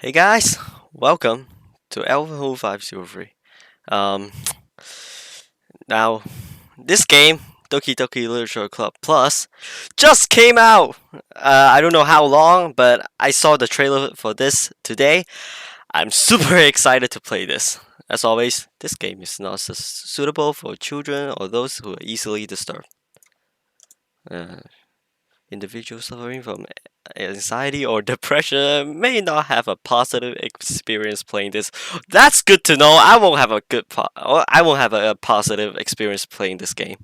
Hey guys, welcome to Alpha 503. Um, now, this game, Doki Doki Literature Club Plus, just came out. I don't know how long, but I saw the trailer for this today. I'm super excited to play this. As always, this game is not suitable for children or those who are easily disturbed. Uh, Individuals suffering from anxiety or depression may not have a positive experience playing this. That's good to know. I won't have a I won't have a positive experience playing this game.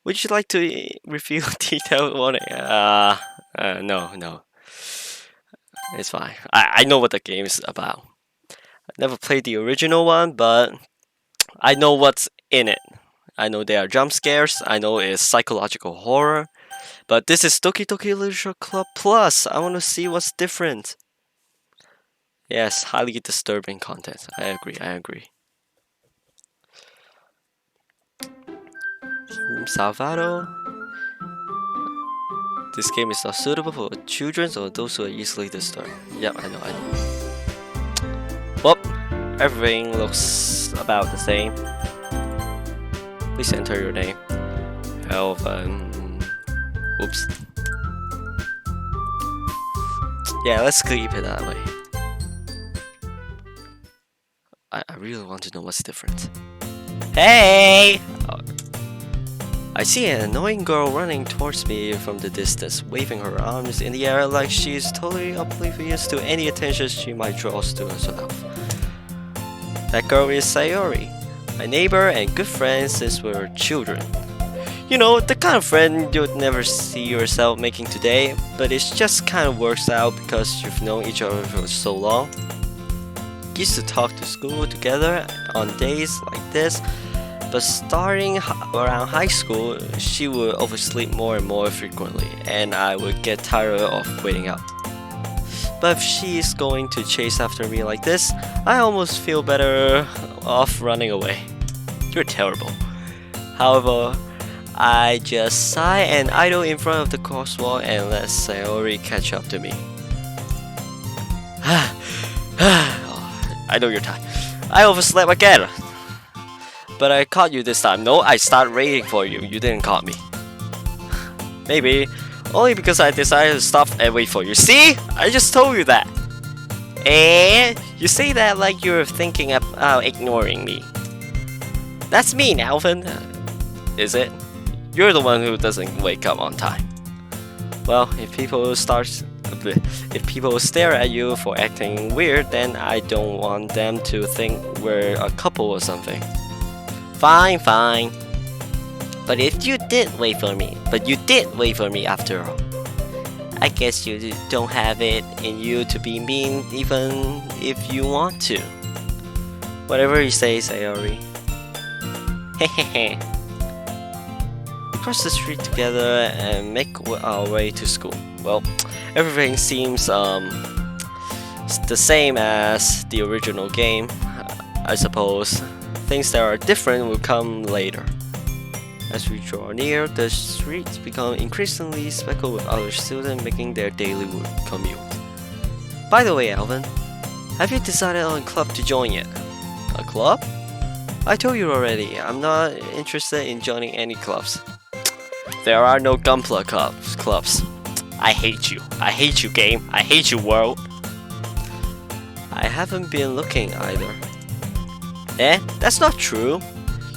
Would you like to review detailed warning? No. It's fine. I know what the game is about. I never played the original one, but I know what's in it. I know there are jump scares. I know it's psychological horror. But this is Doki Doki Literature Club Plus. I want to see what's different. Yes, highly disturbing content. I agree. Salvador. This game is not suitable for children or those who are easily disturbed. Yep, I know. Well, everything looks about the same. Please enter your name. Oops. Yeah, let's keep it that way. I really want to know what's different. Hey! I see an annoying girl running towards me from the distance, waving her arms in the air like she's totally oblivious to any attention she might draw to herself. That girl is Sayori, my neighbor and good friend since we were children. You know, the kind of friend you'd never see yourself making today, but it just kind of works out because you've known each other for so long. Used to talk to school together on days like this, but starting around high school, she would oversleep more and more frequently, and I would get tired of waiting up. But if she's going to chase after me like this, I almost feel better off running away. You're terrible. However, I just sigh and idle in front of the crosswalk and let Sayori catch up to me. I know you're tired. I overslept again. But I caught you this time. No, I started waiting for you. You didn't caught me. Maybe. Only because I decided to stop and wait for you. See? I just told you that. And you say that like you're thinking about ignoring me. That's mean, Alvin. Is it? You're the one who doesn't wake up on time. Well, if people stare at you for acting weird, then I don't want them to think we're a couple or something. Fine. But you did wait for me after all. I guess you don't have it in you to be mean even if you want to. Whatever you say, Sayori. Hehehe. Cross the street together and make our way to school. Well, everything seems the same as the original game. I suppose things that are different will come later. As we draw near, the streets become increasingly speckled with other students making their daily commute. By the way, Alvin, have you decided on a club to join yet? A club? I told you already, I'm not interested in joining any clubs. There are no Gunpla clubs. I hate you. I hate you, game. I hate you, world. I haven't been looking either. That's not true.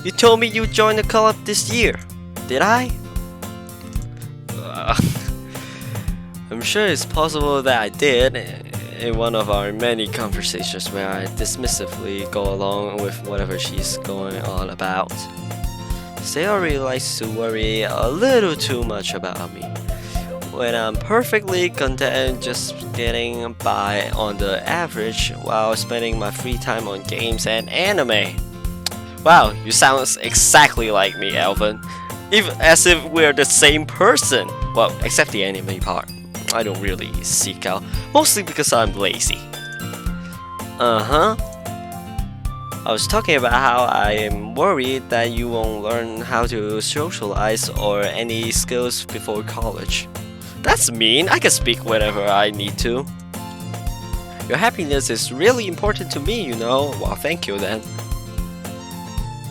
You told me you joined the club this year. Did I? I'm sure it's possible that I did in one of our many conversations where I dismissively go along with whatever she's going on about. Sayori likes to worry a little too much about me, when I'm perfectly content just getting by on the average while spending my free time on games and anime. Wow, you sound exactly like me, Alvin. Even as if we're the same person. Well, except the anime part. I don't really seek out, mostly because I'm lazy. I was talking about how I am worried that you won't learn how to socialize or any skills before college. That's mean. I can speak whenever I need to. Your happiness is really important to me, you know. Well, thank you then.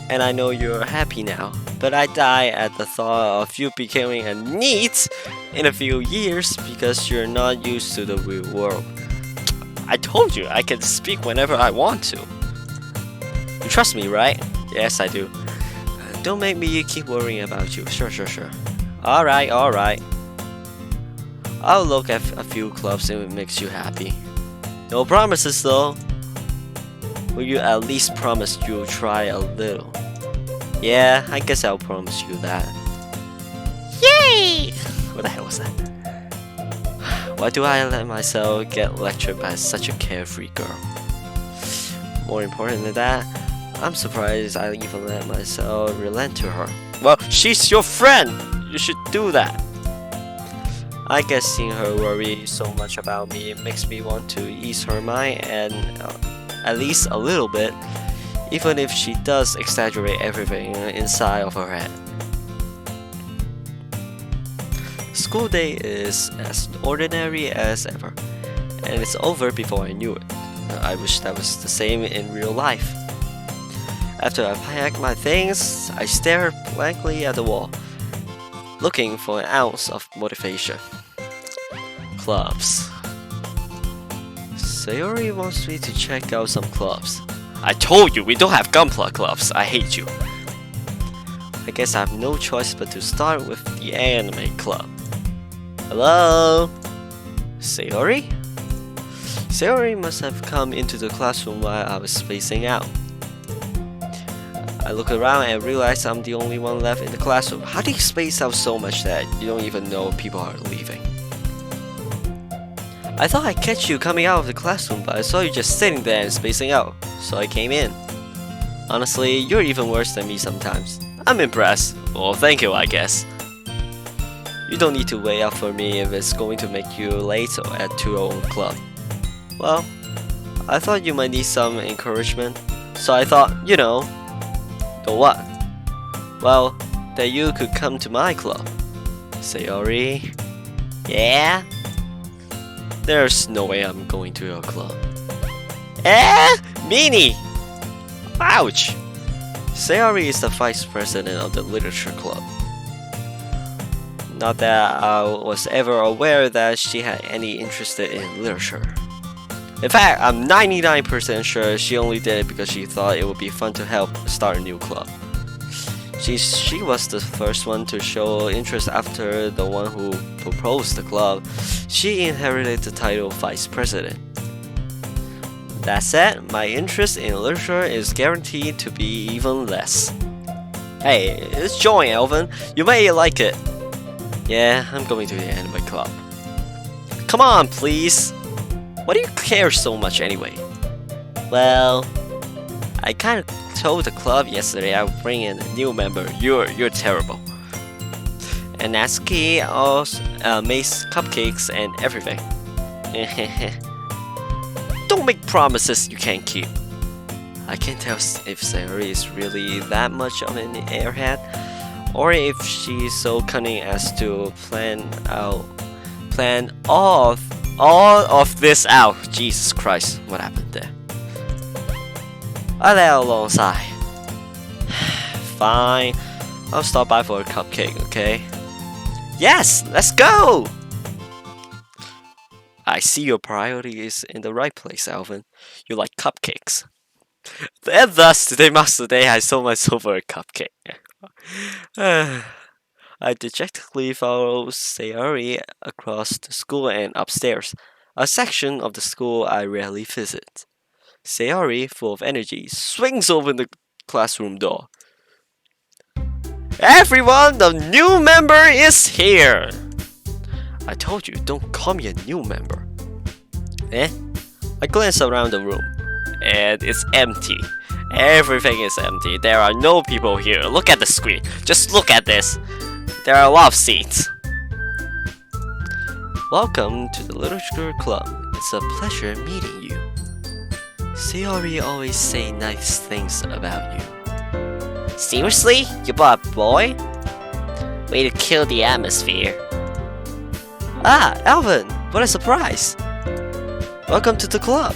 And I know you're happy now, but I die at the thought of you becoming a NEET in a few years because you're not used to the real world. I told you I can speak whenever I want to. You trust me, right? Yes, I do. Don't make me keep worrying about you. Sure. Alright. I'll look at a few clubs if it makes you happy. No promises though. Will you at least promise you'll try a little? Yeah, I guess I'll promise you that. Yay! What the hell was that? Why do I let myself get lectured by such a carefree girl? More important than that, I'm surprised I even let myself relent to her. Well, she's your friend! You should do that. I guess seeing her worry so much about me makes me want to ease her mind and at least a little bit, even if she does exaggerate everything inside of her head. School day is as ordinary as ever, and it's over before I knew it. I wish that was the same in real life. After I pack my things, I stare blankly at the wall, looking for an ounce of motivation. Clubs. Sayori wants me to check out some clubs. I told you we don't have gunpla clubs. I hate you. I guess I have no choice but to start with the anime club. Hello? Sayori? Sayori must have come into the classroom while I was spacing out. I look around and realize I'm the only one left in the classroom. How do you space out so much that you don't even know people are leaving? I thought I'd catch you coming out of the classroom, but I saw you just sitting there and spacing out, so I came in. Honestly, you're even worse than me sometimes. I'm impressed. Well, thank you, I guess. You don't need to wait up for me if it's going to make you late at your own club. Well, I thought you might need some encouragement, so I thought, you know what? Well, that you could come to my club. Sayori? Yeah? There's no way I'm going to your club. Meanie! Ouch! Sayori is the vice president of the literature club. Not that I was ever aware that she had any interest in literature. In fact, I'm 99% sure she only did it because she thought it would be fun to help start a new club. She was the first one to show interest after the one who proposed the club. She inherited the title Vice President. That said, my interest in literature is guaranteed to be even less. Hey, let's join, Alvin. You may like it. Yeah, I'm going to the anime club. Come on, please. Why do you care so much anyway? Well, I kind of told the club yesterday I would bring in a new member. You're terrible. And Natsuki also makes cupcakes and everything. Don't make promises you can't keep. I can't tell if Sayori is really that much of an airhead, or if she's so cunning as to plan all of this out. Jesus Christ, what happened there? I let out a long sigh. Fine, I'll stop by for a cupcake, okay? Yes, let's go! I see your priority is in the right place, Alvin. You like cupcakes. And thus, today marks the day I sold myself for a cupcake. I dejectedly follow Sayori across the school and upstairs, a section of the school I rarely visit. Sayori, full of energy, swings open the classroom door. Everyone, the new member is here! I told you, don't call me a new member. I glance around the room, and it's empty. Everything is empty. There are no people here. Look at the screen. Just look at this. There are a lot of seats. Welcome to the Literature Club. It's a pleasure meeting you. Sayori always say nice things about you. Seriously? You bought a boy? Way to kill the atmosphere. Ah, Alvin! What a surprise! Welcome to the club.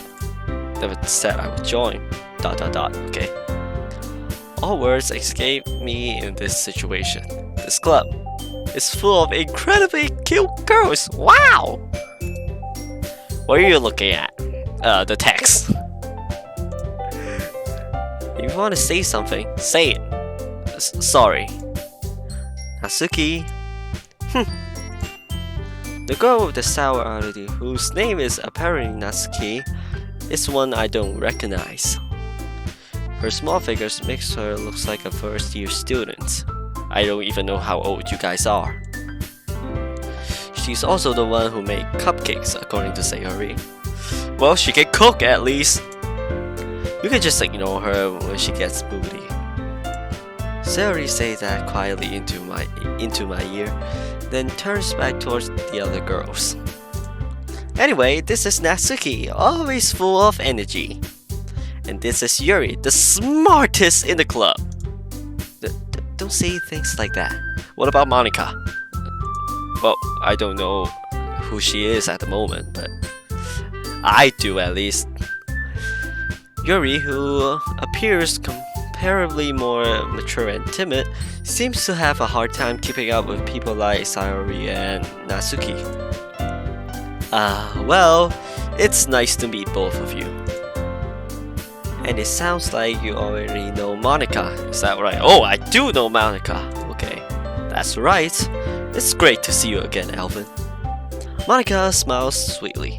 Never said I would join. ... Okay. All words escape me in this situation. This club is full of incredibly cute girls. Wow! What are you looking at? The text. If you want to say something, say it. Sorry. Natsuki. The girl with the sour attitude, whose name is apparently Natsuki, is one I don't recognize. Her small figures makes her look like a first-year student. I don't even know how old you guys are. She's also the one who made cupcakes, according to Sayori. Well, she can cook at least. You can just ignore her when she gets moody. Sayori says that quietly into my ear, then turns back towards the other girls. Anyway, this is Natsuki, always full of energy. And this is Yuri, the smartest in the club. Don't say things like that. What about Monica? Well, I don't know who she is at the moment, but I do at least. Yuri, who appears comparably more mature and timid, seems to have a hard time keeping up with people like Sayori and Natsuki. Well, it's nice to meet both of you. And it sounds like you already know Monica, is that right? Oh, I do know Monica! Okay, that's right. It's great to see you again, Alvin. Monica smiles sweetly.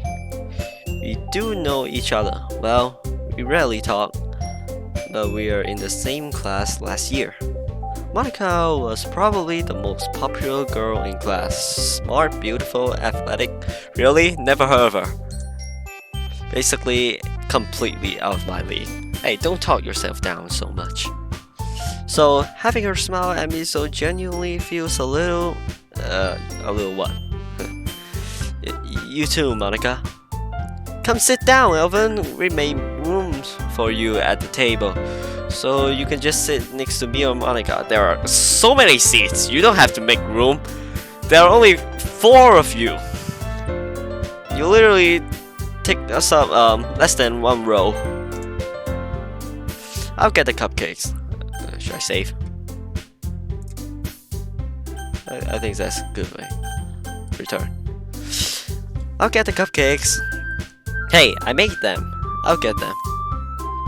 We do know each other. Well, we rarely talk, but we are in the same class last year. Monica was probably the most popular girl in class. Smart, beautiful, athletic. Really? Never heard of her. Basically, completely out of my league. Hey, don't talk yourself down so much. So, having her smile at me so genuinely feels a little what? You too, Monica. Come sit down, Elvin. We made rooms for you at the table, so you can just sit next to me or Monica. There are so many seats. You don't have to make room. There are only 4 of you. You literally take us up less than 1 row. I'll get the cupcakes. Should I save? I think that's a good way. Return. I'll get the cupcakes. Hey, I made them. I'll get them.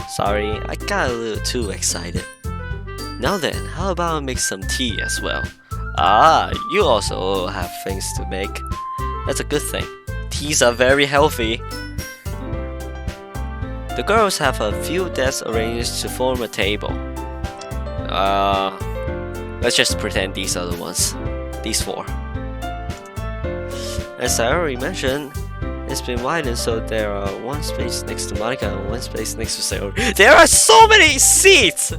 Sorry, I got a little too excited. Now then, how about I make some tea as well? Ah, you also have things to make. That's a good thing. Teas are very healthy. The girls have a few desks arranged to form a table. Let's just pretend these are the ones. These 4. As I already mentioned, it's been widened so there are 1 space next to Monica and 1 space next to Sayori. There are so many seats!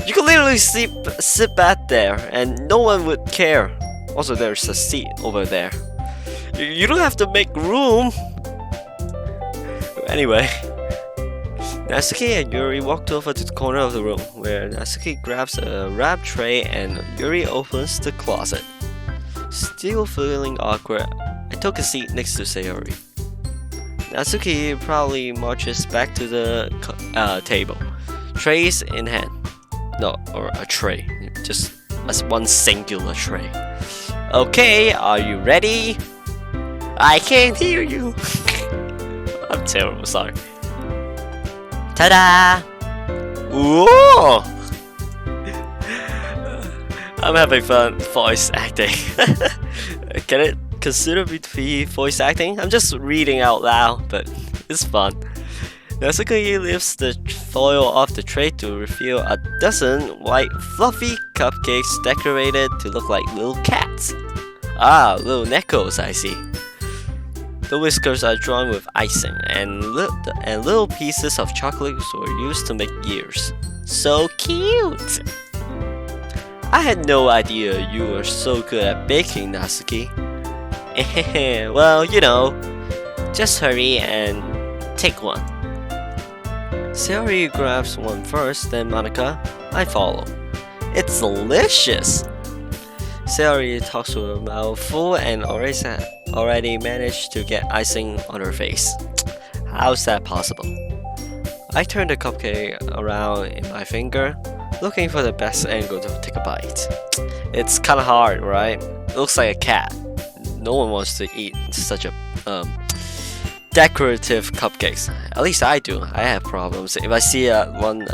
You can literally sit back there and no one would care. Also, there's a seat over there. You don't have to make room. Anyway, Natsuki and Yuri walked over to the corner of the room, where Natsuki grabs a wrap tray and Yuri opens the closet. Still feeling awkward, I took a seat next to Sayori. Natsuki probably marches back to the table, trays in hand. No, or a tray, just as 1 singular tray. Okay, are you ready? I can't hear you. I'm terrible, sorry. Ta-da! Whoa! I'm having fun voice acting. Can it consider me to be voice acting? I'm just reading out loud, but it's fun. Natsuki lifts the foil off the tray to reveal a dozen white fluffy cupcakes decorated to look like little cats. Ah, little neckos, I see. The whiskers are drawn with icing, and little pieces of chocolate were used to make ears. So cute! I had no idea you were so good at baking, Natsuki. Well, you know, just hurry and take one. Sayori grabs one first, then Monica. I follow. It's delicious! Sayori talks with her mouth full and already managed to get icing on her face. How's that possible? I turn the cupcake around in my finger, looking for the best angle to take a bite. It's kinda hard, right? It looks like a cat. No one wants to eat such a decorative cupcakes. At least I do. I have problems. If I see one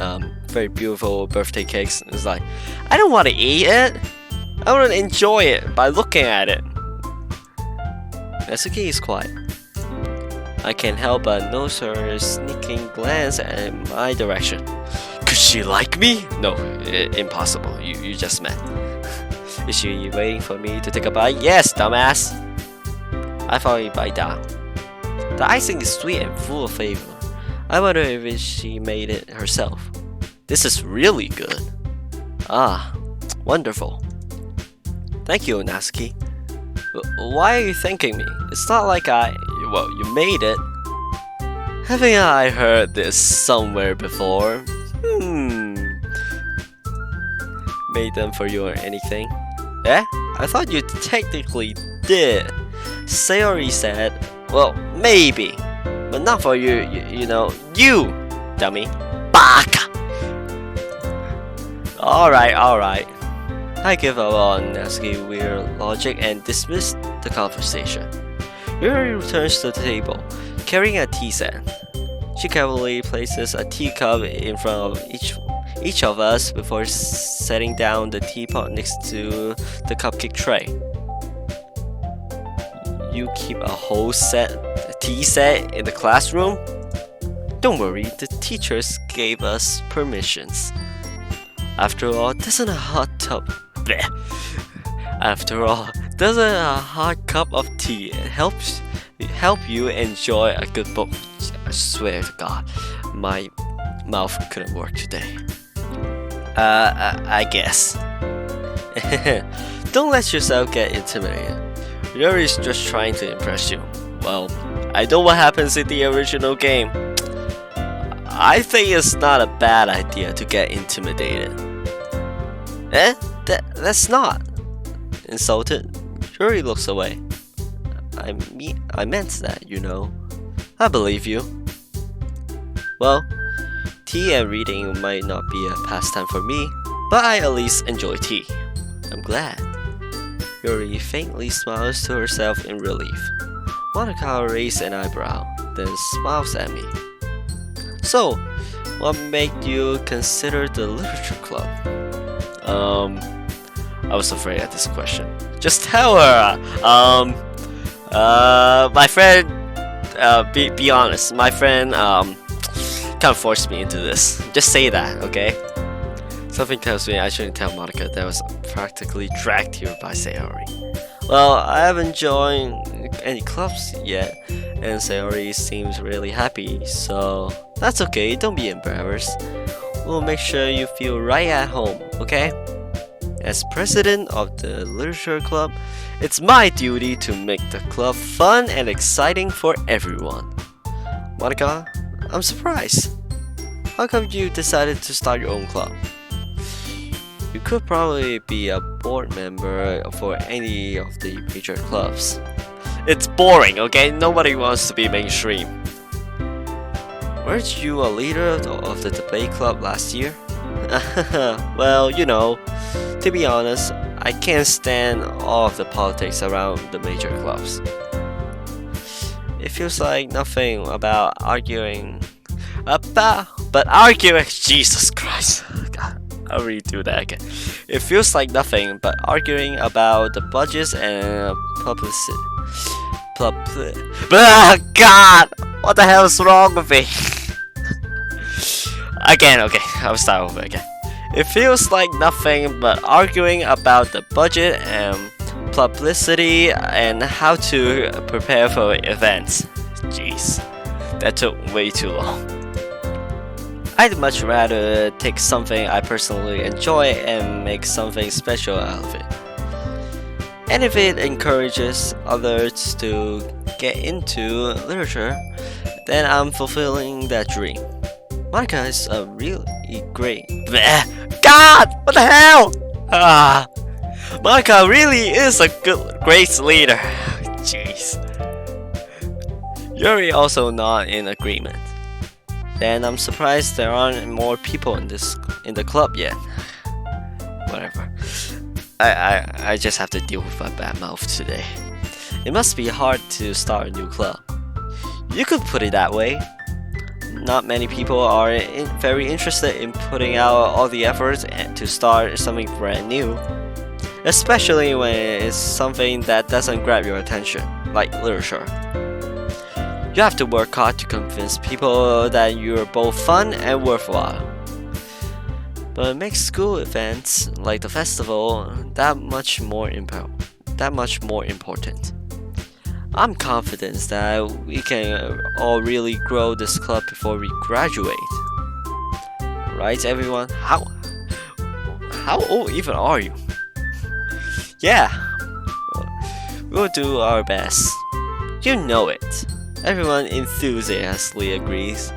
very beautiful birthday cakes, it's like, I don't want to eat it. I want to enjoy it by looking at it. Natsuki is quiet. I can't help but notice her sneaking glance in my direction. Could she like me? No, impossible. You just met. Is she waiting for me to take a bite? Yes, dumbass. I finally bite down. The icing is sweet and full of flavor. I wonder if she made it herself. This is really good. Ah, wonderful. Thank you, Natsuki. Why are you thanking me? It's not like well, you made it. Haven't I heard this somewhere before? Made them for you or anything? Eh? I thought you technically did. Sayori said, well, maybe, but not for you, you know, you, dummy. Baka! Alright. I give up on Natsuki's weird logic and dismiss the conversation. Yuri returns to the table, carrying a tea set. She carefully places a teacup in front of each of us before setting down the teapot next to the cupcake tray. You keep a whole tea set in the classroom? Don't worry, the teachers gave us permissions. After all, doesn't a hot cup of tea help you enjoy a good book? I swear to God, my mouth couldn't work today. I guess. Don't let yourself get intimidated. Yuri's just trying to impress you. Well, I know what happens in the original game. I think it's not a bad idea to get intimidated. Eh? That's not. Insulted, Yuri looks away. I meant that, you know. I believe you. Well, tea and reading might not be a pastime for me, but I at least enjoy tea. I'm glad. Yuri faintly smiles to herself in relief. Monica raises an eyebrow, then smiles at me. So, what made you consider the literature club? I was afraid of this question. Just tell her. My friend. Be honest. My friend kind of forced me into this. Just say that, okay? Something tells me I shouldn't tell Monica that I was practically dragged here by Sayori. Well, I haven't joined any clubs yet, and Sayori seems really happy, so that's okay, don't be embarrassed. We'll make sure you feel right at home, okay? As president of the literature club, it's my duty to make the club fun and exciting for everyone. Monica, I'm surprised. How come you decided to start your own club? You could probably be a board member for any of the major clubs. It's boring, okay? Nobody wants to be mainstream. Weren't you a leader of the debate club last year? Well, you know, to be honest, I can't stand all of the politics around the major clubs. It feels like nothing about arguing. Jesus Christ. God, I'll redo that again. It feels like nothing but arguing about the budgets and publicity. God! What the hell is wrong with me? Again, okay, I'll start over again. It feels like nothing but arguing about the budget and publicity and how to prepare for events. Jeez, that took way too long. I'd much rather take something I personally enjoy and make something special out of it. And if it encourages others to get into literature, then I'm fulfilling that dream. Monica is a really great... God! What the hell? Monica really is a great leader. Jeez. Yuri also not in agreement. Then I'm surprised there aren't more people in the club yet. Whatever. I just have to deal with my bad mouth today. It must be hard to start a new club. You could put it that way. Not many people are very interested in putting out all the efforts to start something brand new, especially when it's something that doesn't grab your attention, like literature. You have to work hard to convince people that you're both fun and worthwhile. But it makes school events like the festival that much more important. I'm confident that we can all really grow this club before we graduate. Right, everyone? How old even are you? Yeah, we'll do our best. You know it. Everyone enthusiastically agrees.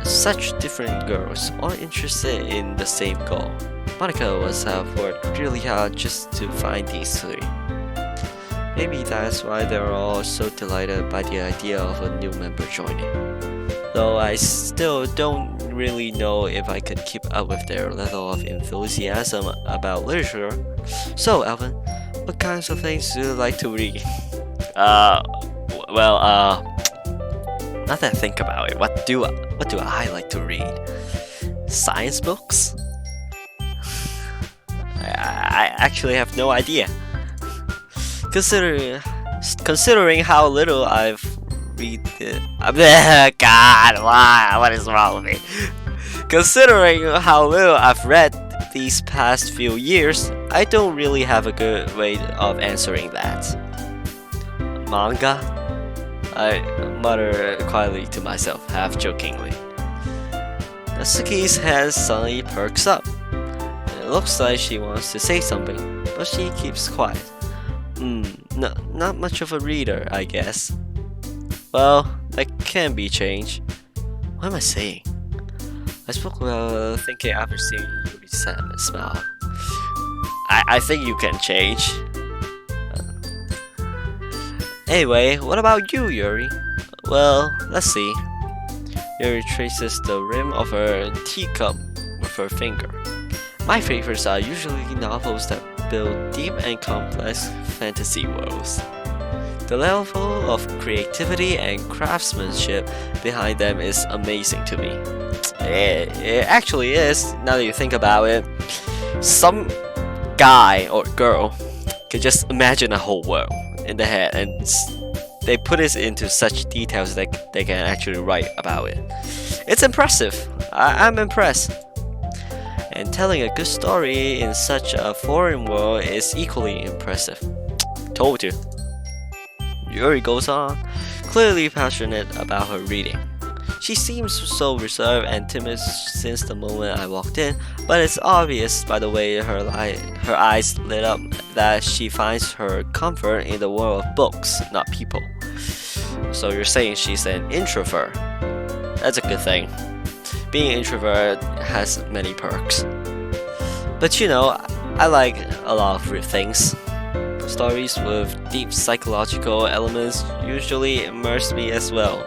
Such different girls, all interested in the same goal. Monica must have worked really hard just to find these three. Maybe that's why they're all so delighted by the idea of a new member joining. Though I still don't really know if I could keep up with their level of enthusiasm about literature. So, Alvin, what kinds of things do you like to read? Now that I think about it, what do I like to read? Science books? I actually have no idea. Considering how little I've read God, why? What is wrong with me? Considering how little I've read these past few years, I don't really have a good way of answering that. Manga? I mutter quietly to myself, half jokingly. Natsuki's head suddenly perks up. It looks like she wants to say something, but she keeps quiet. Not much of a reader, I guess. Well, that can be changed. What am I saying? I spoke without thinking after seeing Yuri smile. I think you can change. Anyway, what about you, Yuri? Well, let's see. Yuri traces the rim of her teacup with her finger. My favorites are usually novels that build deep and complex fantasy worlds. The level of creativity and craftsmanship behind them is amazing to me. It actually is, now that you think about it. Some guy or girl can just imagine a whole world in their head, and they put it into such details that they can actually write about it. It's impressive. I'm impressed. And telling a good story in such a foreign world is equally impressive. Told you. Yuri goes on, clearly passionate about her reading. She seems so reserved and timid since the moment I walked in, but it's obvious by the way her eyes lit up that she finds her comfort in the world of books, not people. So you're saying she's an introvert? That's a good thing. Being an introvert has many perks. But you know, I like a lot of things. Stories with deep psychological elements usually immerse me as well.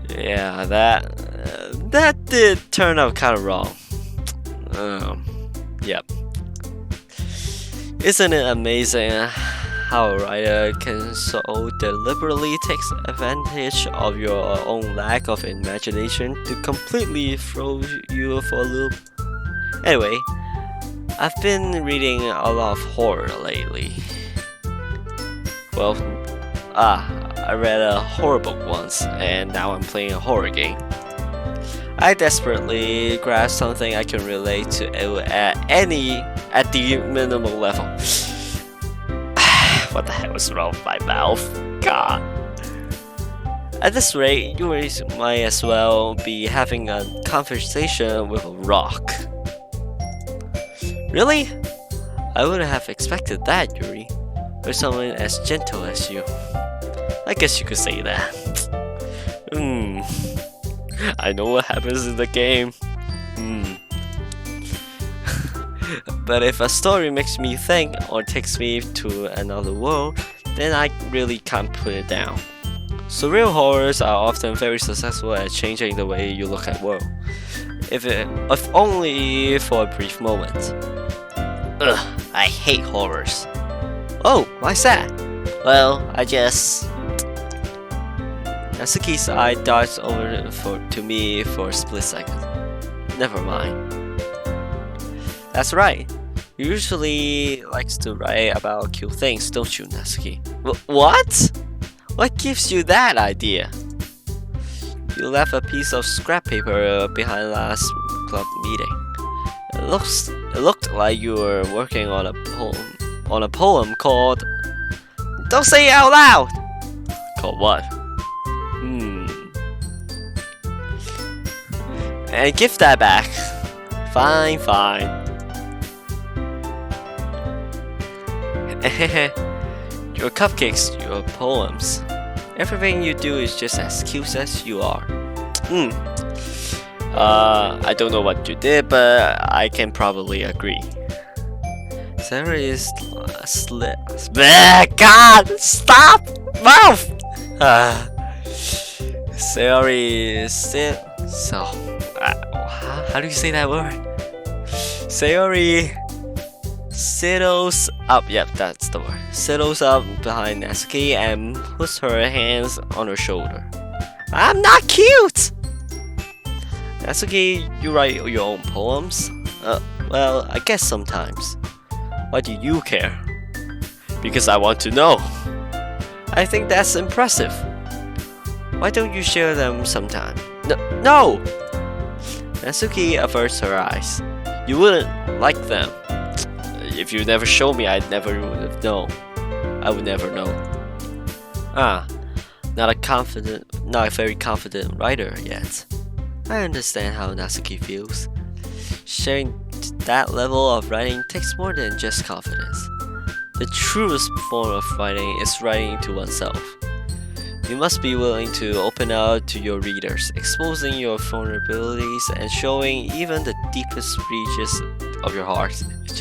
Yeah, that did turn out kind of wrong. Yep. Isn't it amazing how a writer can so deliberately take advantage of your own lack of imagination to completely throw you for a loop? Anyway, I've been reading a lot of horror lately. Well, I read a horror book once, and now I'm playing a horror game. I desperately grasp something I can relate to at the minimal level. What the hell is wrong with my mouth? God. At this rate, you might as well be having a conversation with a rock. Really? I wouldn't have expected that, Yuri. For someone as gentle as you. I guess you could say that. I know what happens in the game. But if a story makes me think or takes me to another world, then I really can't put it down. Surreal horrors are often very successful at changing the way you look at the world, if only for a brief moment. Ugh, I hate horrors. Oh, why's that? Well, Natsuki's eye darts over to me for a split second. Never mind. That's right. You usually likes to write about cute things, don't you, Natsuki? What? What gives you that idea? You left a piece of scrap paper behind last club meeting. It looked like you were working on a poem called. Don't say it out loud. Called what? And give that back. Fine. Your cupcakes, your poems. Everything you do is just as cute as you are. I don't know what you did, but I can probably agree. Sarah is God, stop! Mouth! Sarah is so. How do you say that word? Sayori settles up. Yep, that's the word. Settles up behind Natsuki and puts her hands on her shoulder. I'm not cute! Natsuki, you write your own poems? Well, I guess sometimes. Why do you care? Because I want to know. I think that's impressive. Why don't you share them sometime? No! Natsuki averts her eyes. You wouldn't like them. If you never showed me, I never would have known. I would never know. Not a very confident writer yet. I understand how Natsuki feels. Sharing that level of writing takes more than just confidence. The truest form of writing is writing to oneself. You must be willing to open out to your readers, exposing your vulnerabilities and showing even the deepest reaches of your heart. It's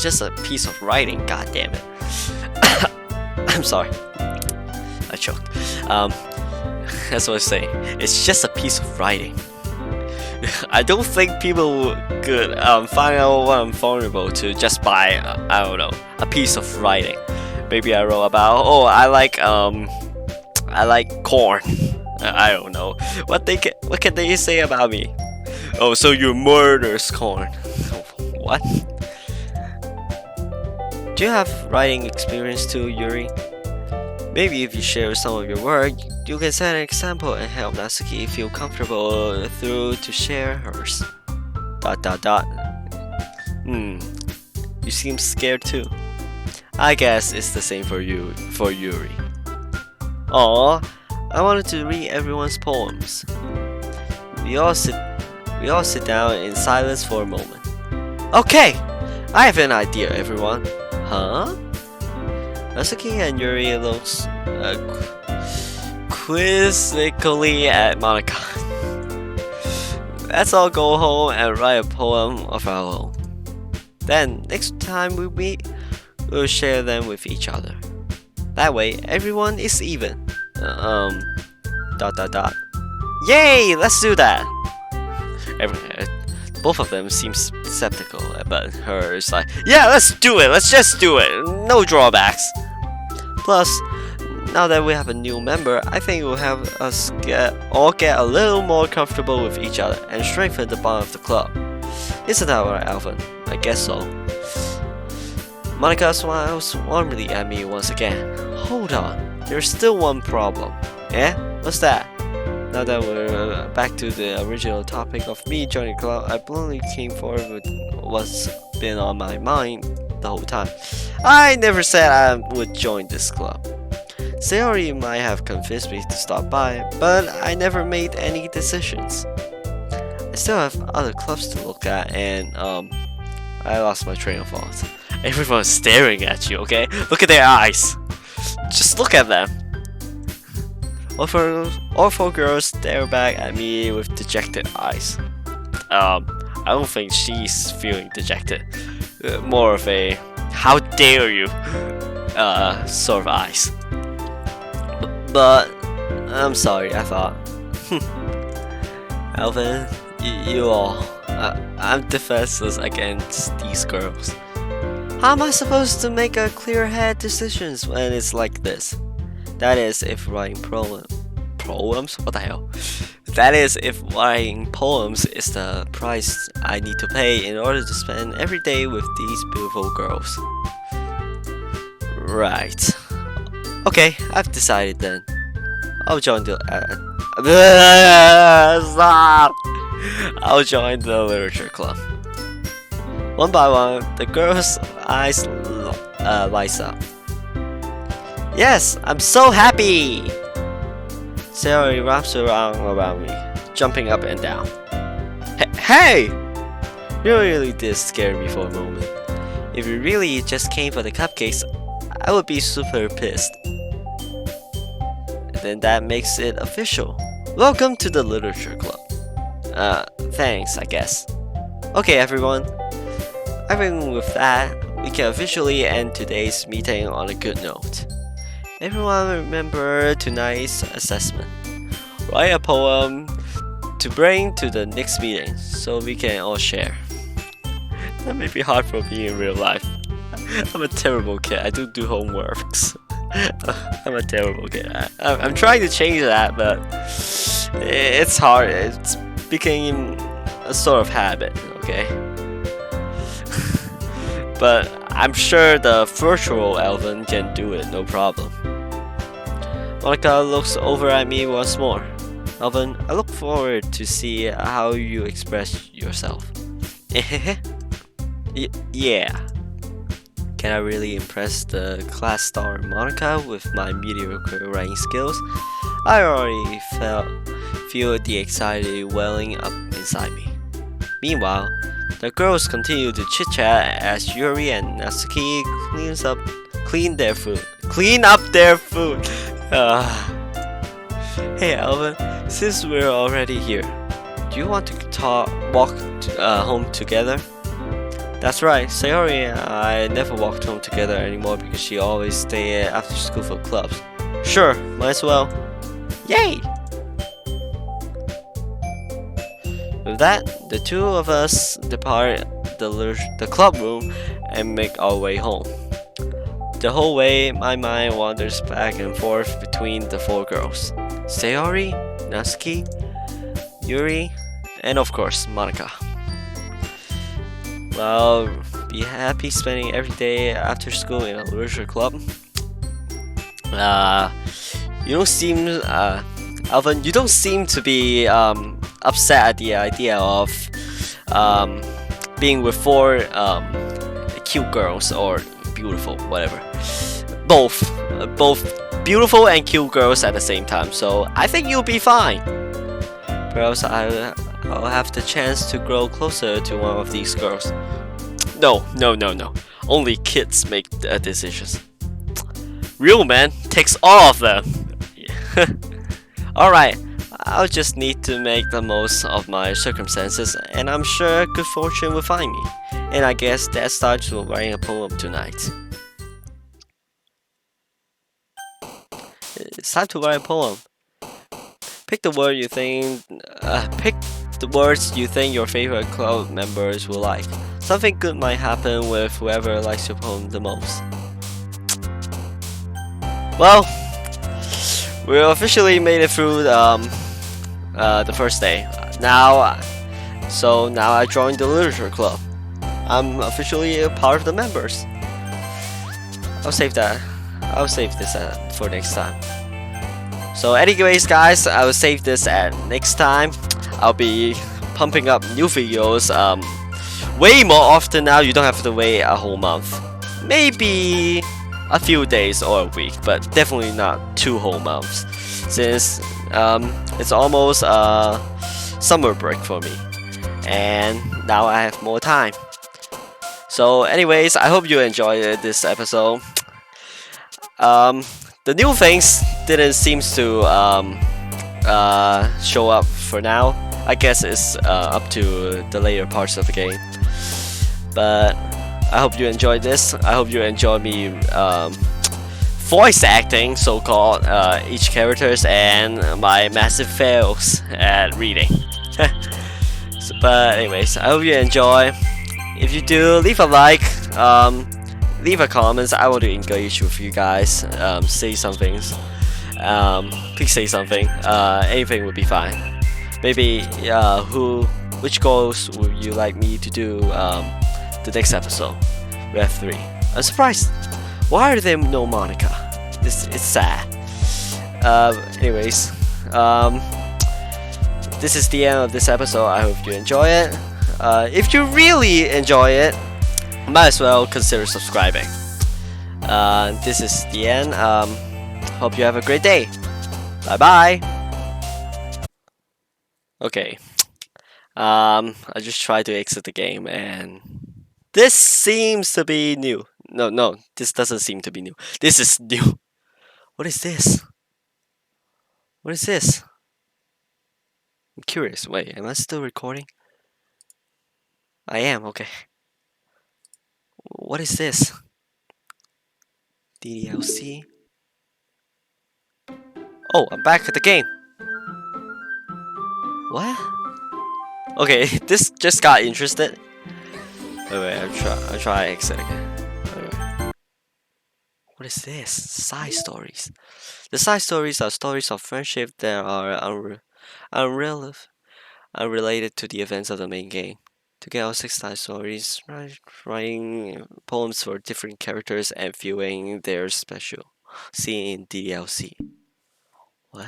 just a piece of writing, god damn it. I'm sorry. I choked. That's what I'm saying. It's just a piece of writing. I don't think people could find out what I'm vulnerable to just by I don't know, a piece of writing. Maybe I wrote about I like corn. I don't know. What can they say about me? Oh, so you murders corn. What? Do you have writing experience too, Yuri? Maybe if you share some of your work, you can set an example and help Natsuki feel comfortable to share hers. ... You seem scared too. I guess it's the same for Yuri. Aw, I wanted to read everyone's poems. We all sit down in silence for a moment. Okay, I have an idea, everyone. Huh? Natsuki and Yuri looks quizzically at Monica. Let's all go home and write a poem of our own. Then, next time we meet, we'll share them with each other. That way, everyone is even. Yay! Let's do that! Both of them seem skeptical, but her is like, yeah, let's do it! Let's just do it! No drawbacks! Plus, now that we have a new member, I think it will help us all get a little more comfortable with each other and strengthen the bond of the club. Isn't that right, Alvin? I guess so. Monica smiles warmly at me once again. Hold on, there's still one problem. Yeah? What's that? Now that we're back to the original topic of me joining the club, I bluntly came forward with what's been on my mind the whole time. I never said I would join this club. Sayori might have convinced me to stop by, but I never made any decisions. I still have other clubs to look at, and I lost my train of thought. Everyone's staring at you, okay? Look at their eyes. Just look at them. All four girls stare back at me with dejected eyes. I don't think she's feeling dejected. More of a, how dare you? sort of eyes. But I'm sorry, I thought. Alvin, you all. I'm defenseless against these girls. How am I supposed to make a clear-head decisions when it's like this? That is, if writing poems? What the hell? That is, if writing poems is the price I need to pay in order to spend every day with these beautiful girls. Right. Okay, I've decided then. I'll join the stop! I'll join the literature club. One by one, the girls' eyes lights up. Yes, I'm so happy! Sayori wraps around me, jumping up and down. Hey! You really did scare me for a moment. If you really just came for the cupcakes, I would be super pissed. Then that makes it official. Welcome to the literature club. Thanks, I guess. Okay, everyone. I think with that, we can officially end today's meeting on a good note. Everyone remember tonight's assessment. Write a poem to bring to the next meeting so we can all share. That may be hard for me in real life. I'm a terrible kid. I don't do homeworks. I'm a terrible kid. I'm trying to change that, but it's hard. It's becoming a sort of habit, okay? But I'm sure the virtual Alvin can do it, no problem. Monica looks over at me once more. Alvin, I look forward to see how you express yourself. Yeah. Can I really impress the class star Monica with my mediocre writing skills? I already feel the anxiety welling up inside me. Meanwhile, the girls continue to chit-chat as Yuri and Natsuki clean up their food. Hey Alvin, since we're already here, do you want to walk home together? That's right, Sayori and I never walked home together anymore because she always stay after school for clubs. Sure, might as well. Yay! With that, the two of us depart the club room and make our way home. The whole way, my mind wanders back and forth between the four girls. Sayori, Natsuki, Yuri, and of course, Monica. Well, be happy spending every day after school in a literature club. You don't seem, Alvin, you don't seem to be upset at the idea of being with four cute girls or beautiful, whatever. Both beautiful and cute girls at the same time. So I think you'll be fine. Perhaps I'll have the chance to grow closer to one of these girls. No. Only kids make decisions. Real man takes all of them. Alright, I'll just need to make the most of my circumstances, and I'm sure good fortune will find me. And I guess that starts with writing a poem tonight. It's time to write a poem. Pick the words you think your favorite club members will like. Something good might happen with whoever likes your poem the most. Well, we officially made it through the first day. Now I joined the literature club. I'm officially a part of the members. I'll save this for next time. So anyways guys, I will save this at next time. I'll be pumping up new videos way more often now. You don't have to wait a whole month. Maybe a few days or a week, but definitely not 2 whole months, since it's almost a summer break for me, and now I have more time. So anyways, I hope you enjoyed this episode. The new things didn't seem to show up for now. I guess it's up to the later parts of the game. But I hope you enjoyed this. I hope you enjoyed me voice acting, so-called, each characters, and my massive fails at reading. But anyways, I hope you enjoy. If you do, leave a like, leave a comment. I want to engage with you guys. Say some things. Please say something. Anything would be fine. Maybe which goals would you like me to do the next episode? We have 3. I'm surprised. Why are there no Monica? It's sad. Anyways, this is the end of this episode. I hope you enjoy it. If you really enjoy it, might as well consider subscribing. This is the end. Hope you have a great day. Bye bye. Okay. I just tried to exit the game, and this seems to be new. No, this doesn't seem to be new. This is new. What is this? What is this? I'm curious. Wait, am I still recording? I am, okay. What is this? DDLC? Oh, I'm back at the game. What? Okay, this just got interested. Wait, I'll try exit again. Wait. What is this? Side stories. The side stories are stories of friendship that are unrelated to the events of the main game. To get our 6 side stories, writing poems for different characters and viewing their special scene in DDLC. What?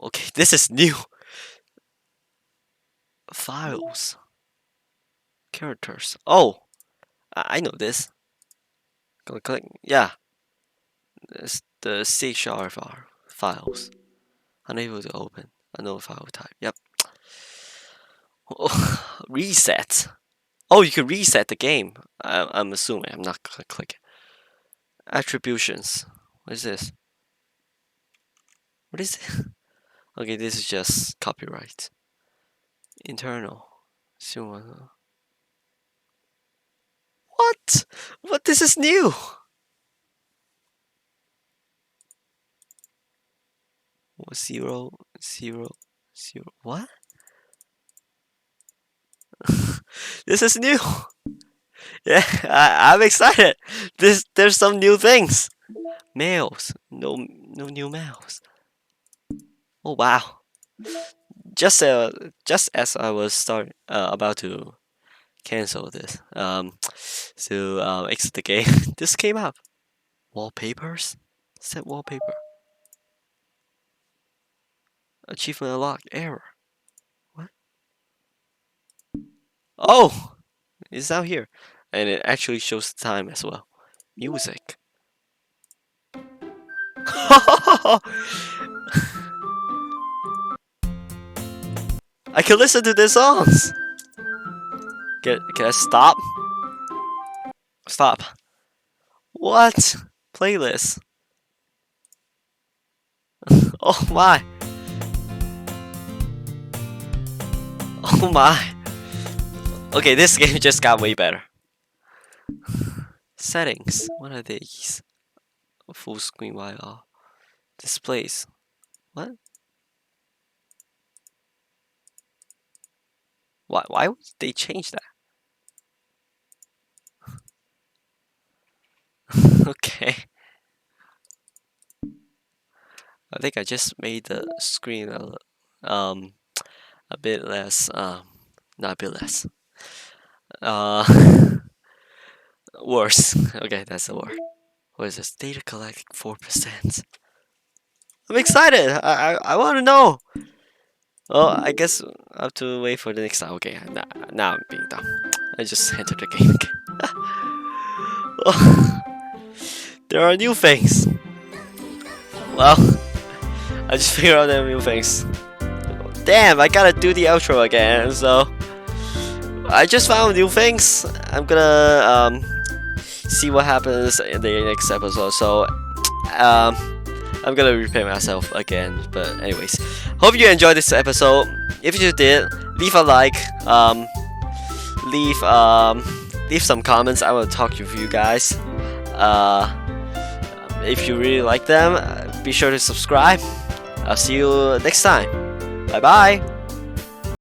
Okay, this is new. Files. Characters. Oh, I know this. Gonna click. Yeah. It's the CHR files. Unable to open. Unknown file type. Yep. Oh, reset. Oh, you can reset the game. I'm assuming. I'm not gonna click it. Attributions. What is this? What is it? Okay, this is just copyright. Internal. What? What? This is new. Zero. What? This is new. Yeah, I'm excited. There's some new things. Mails. No new mails. Oh wow. Just as I was about to cancel this, to exit the game, this came up. Wallpapers? Set wallpaper. Achievement unlocked. Error. What? Oh! It's out here. And it actually shows the time as well. Music. I can listen to the songs! Can I stop? Stop. What? Playlist. Oh my. Oh my. Okay, this game just got way better. Settings. What are these? Full screen while off. Displays. What? Why would they change that? Okay. I think I just made the screen a bit less not a bit less. Worse. Okay, that's the word. What is this? Data collecting 4%. I'm excited. I want to know. Oh, I guess I have to wait for the next time. Okay, now I'm being dumb. I just entered the game again. Oh, there are new things. Well, I just figured out there are new things. Damn, I gotta do the outro again. So I just found new things. I'm gonna see what happens in the next episode. So I'm gonna repair myself again. But anyways, hope you enjoyed this episode. If you did, leave a like. Leave some comments. I will talk to you guys. If you really like them, be sure to subscribe. I'll see you next time. Bye bye.